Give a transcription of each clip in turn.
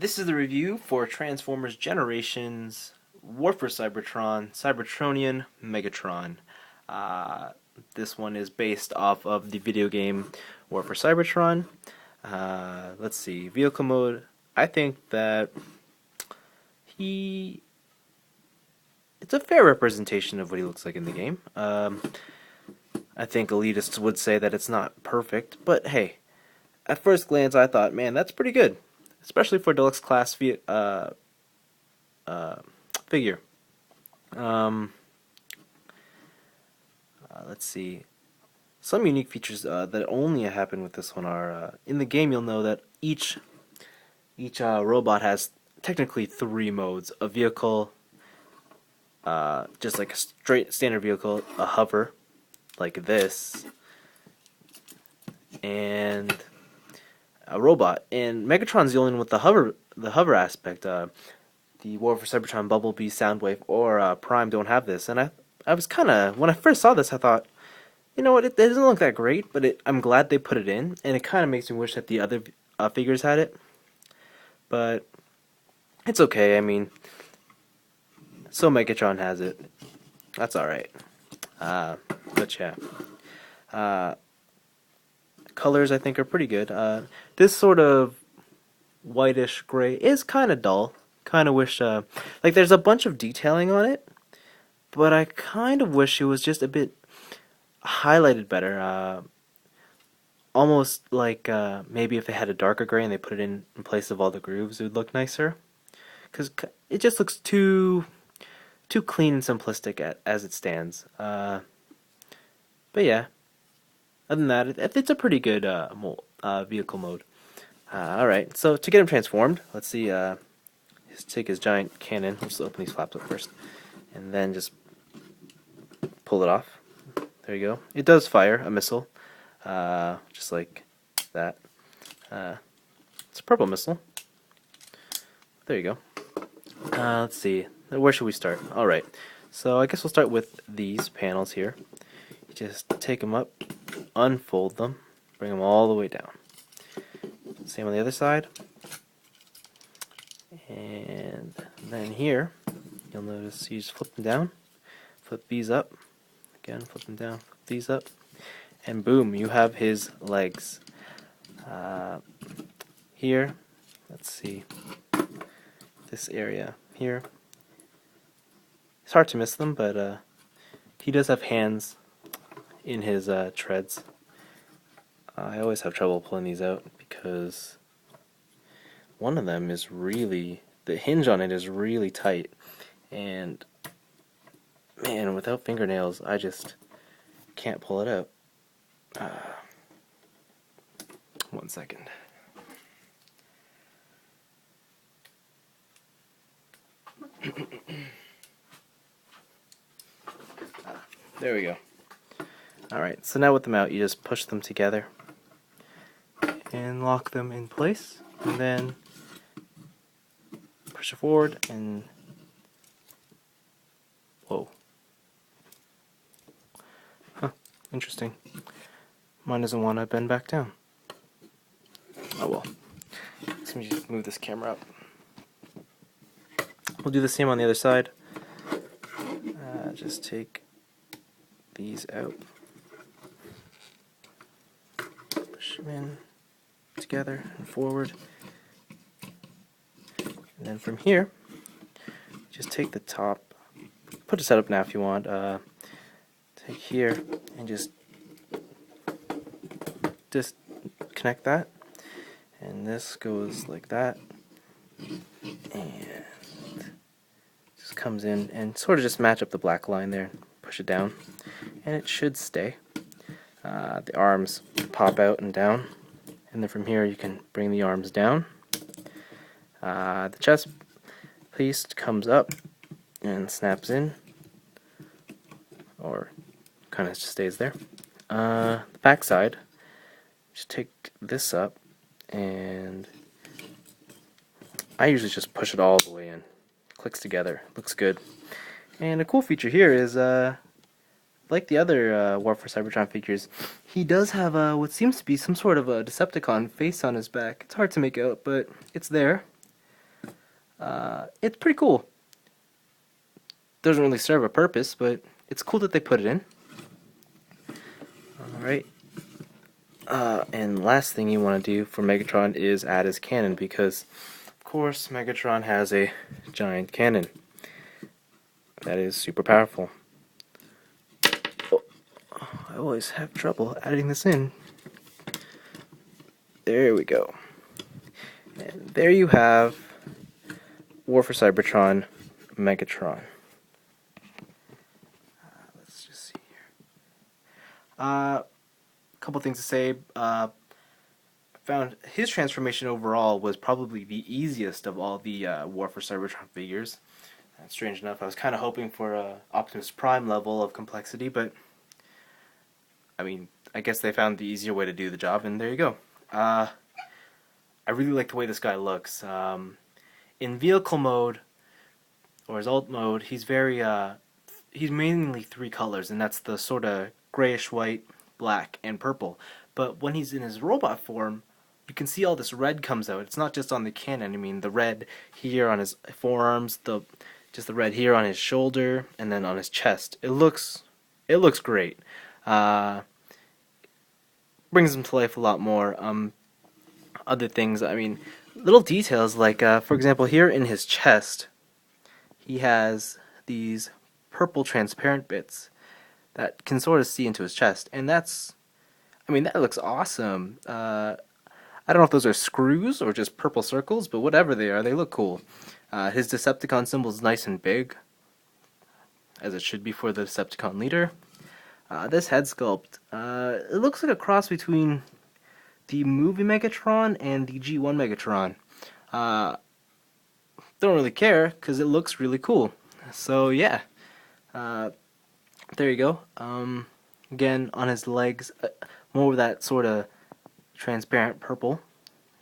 This is the review for Transformers Generations War for Cybertron, Cybertronian Megatron. Uh, this one is based off of the video game War for Cybertron. Let's see, vehicle mode. I think that he it's a fair representation of what he looks like in the game. I think elitists would say that it's not perfect, but hey, at first glance I thought, man, that's pretty good, especially for deluxe class figure. Um, let's see. Some unique features that only happen with this one are in the game. You'll know that each robot has technically three modes: a vehicle, just like a straight standard vehicle, a hover, like this, and a robot. And Megatron's the only one with the hover aspect. The War for Cybertron, Bumblebee, Soundwave, or Prime don't have this. And I was kind of, when I first saw this, I thought, you know what, it doesn't look that great, but I'm glad they put it in, and it kind of makes me wish that the other figures had it. But it's okay. I mean, so Megatron has it. That's all right. But yeah, colors I think are pretty good. This sort of whitish gray is kind of dull. Kind of wish, like, there's a bunch of detailing on it, but I kind of wish it was just a bit highlighted better. Almost like maybe if they had a darker gray and they put it in place of all the grooves, it would look nicer. Because it just looks too clean and simplistic as it stands. But yeah, other than that, it's a pretty good vehicle mode. Alright, so to get him transformed, let's see, just take his giant cannon, let's open these flaps up first, and then just pull it off. There you go. It does fire a missile, just like that. It's a purple missile. There you go. Let's see, where should we start? Alright, so I guess we'll start with these panels here. You just take them up, unfold them, bring them all the way down. Same on the other side. And then here, you'll notice you just flip them down, flip these up, again, flip them down, flip these up, and boom, you have his legs. Here, let's see, this area here. It's hard to miss them, but he does have hands in his treads. I always have trouble pulling these out because one of them is really, the hinge on it is really tight, and man, without fingernails I just can't pull it out. 1 second. There we go. Alright, so now with them out, you just push them together and lock them in place, and then push it forward and whoa. Huh, interesting. Mine doesn't want to bend back down. Oh well. Let me just move this camera up. We'll do the same on the other side. Just take these out. Push them in together and forward. And then from here, just take the top, put a setup now if you want, take here and just connect that, and this goes like that, and just comes in and sort of just match up the black line there, push it down, and it should stay. The arms pop out and down, and then from here you can bring the arms down. The chest piece comes up and snaps in, or kind of just stays there. The back side, just take this up, and I usually just push it all the way in. Clicks together, looks good. And a cool feature here is, like the other War for Cybertron figures, he does have what seems to be some sort of a Decepticon face on his back. It's hard to make out, but it's there. It's pretty cool. Doesn't really serve a purpose, but it's cool that they put it in. Alright. And last thing you want to do for Megatron is add his cannon, because, of course, Megatron has a giant cannon. That is super powerful. Oh, I always have trouble adding this in. There we go. And there you have War for Cybertron Megatron. Let's just see here. A couple things to say. Found his transformation overall was probably the easiest of all the War for Cybertron figures. Strange enough, I was kind of hoping for a Optimus Prime level of complexity, but I mean, I guess they found the easier way to do the job, and there you go. I really like the way this guy looks. In vehicle mode, or his alt mode, he's mainly three colors, and that's the sort of grayish white, black, and purple. But when he's in his robot form, you can see all this red comes out. It's not just on the cannon. I mean, the red here on his forearms, just the red here on his shoulder, and then on his chest. It looks great. Brings him to life a lot more. Other things, I mean, little details like, for example, here in his chest, he has these purple transparent bits that can sort of see into his chest, and that looks awesome. I don't know if those are screws or just purple circles, but whatever they are, they look cool. His Decepticon symbol is nice and big, as it should be for the Decepticon leader. This head sculpt, it looks like a cross between the movie Megatron and the G1 Megatron. Don't really care, because it looks really cool. So yeah, there you go. Again, on his legs, more of that sort of transparent purple.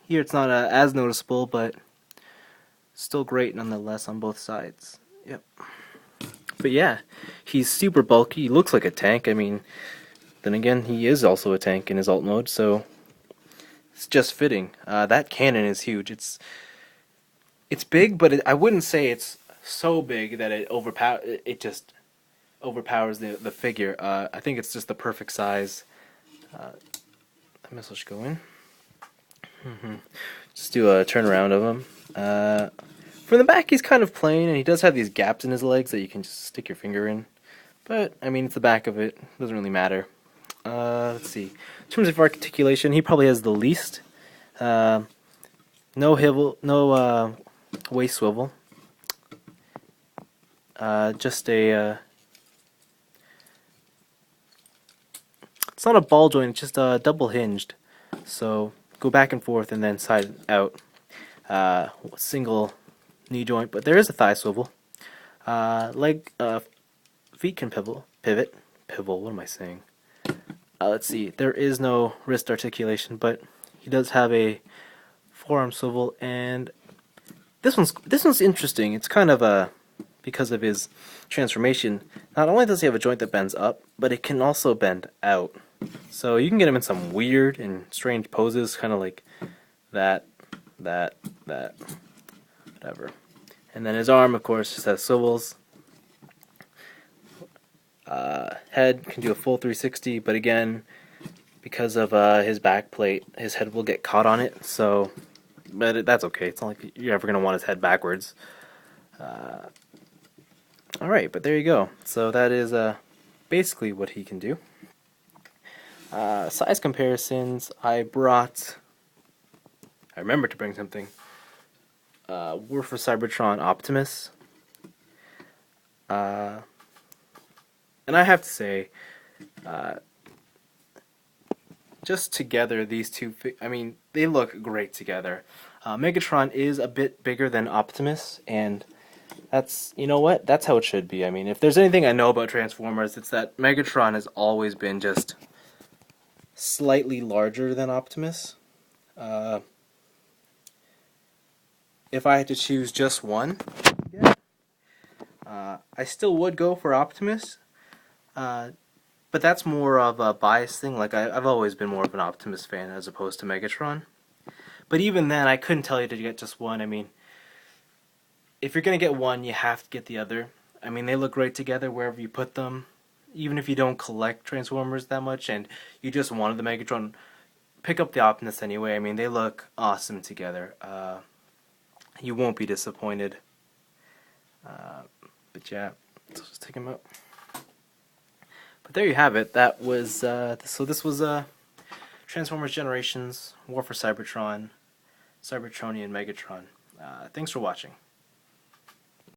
Here it's not as noticeable, but still great nonetheless on both sides. Yep. But yeah, he's super bulky. He looks like a tank. I mean, then again, he is also a tank in his alt mode, so it's just fitting. That cannon is huge. It's big, but I wouldn't say it's so big that it just overpowers the figure. I think it's just the perfect size. That missile should go in. Just do a turnaround of him. From the back, he's kind of plain, and he does have these gaps in his legs that you can just stick your finger in. But, I mean, it's the back of it. Doesn't really matter. Let's see. In terms of articulation, he probably has the least. No waist swivel. Just a... it's not a ball joint, it's just double hinged. So, go back and forth and then side out. Single knee joint, but there is a thigh swivel. Feet can pivot, what am I saying? Let's see, there is no wrist articulation, but he does have a forearm swivel, and this one's interesting. It's kind of because of his transformation. Not only does he have a joint that bends up, but it can also bend out. So you can get him in some weird and strange poses, kind of like that, whatever. And then his arm, of course, just has swivels. Head can do a full 360, but again, because of his back plate, his head will get caught on it. So, but that's okay. It's not like you're ever gonna want his head backwards. All right, but there you go. So that is basically what he can do. Size comparisons. I remembered to bring something. War for Cybertron Optimus. And I have to say, just together, these two, they look great together. Megatron is a bit bigger than Optimus, and that's, you know what, that's how it should be. I mean, if there's anything I know about Transformers, it's that Megatron has always been just slightly larger than Optimus. If I had to choose just one, I still would go for Optimus. But that's more of a bias thing. Like, I've always been more of an Optimus fan as opposed to Megatron. But even then, I couldn't tell you to get just one. I mean, if you're gonna get one, you have to get the other. I mean, they look great together wherever you put them. Even if you don't collect Transformers that much and you just wanted the Megatron, pick up the Optimus anyway. I mean, they look awesome together. You won't be disappointed. But yeah, let's just take them out. But there you have it. That was so. This was Transformers Generations War for Cybertron, Cybertronian Megatron. Thanks for watching.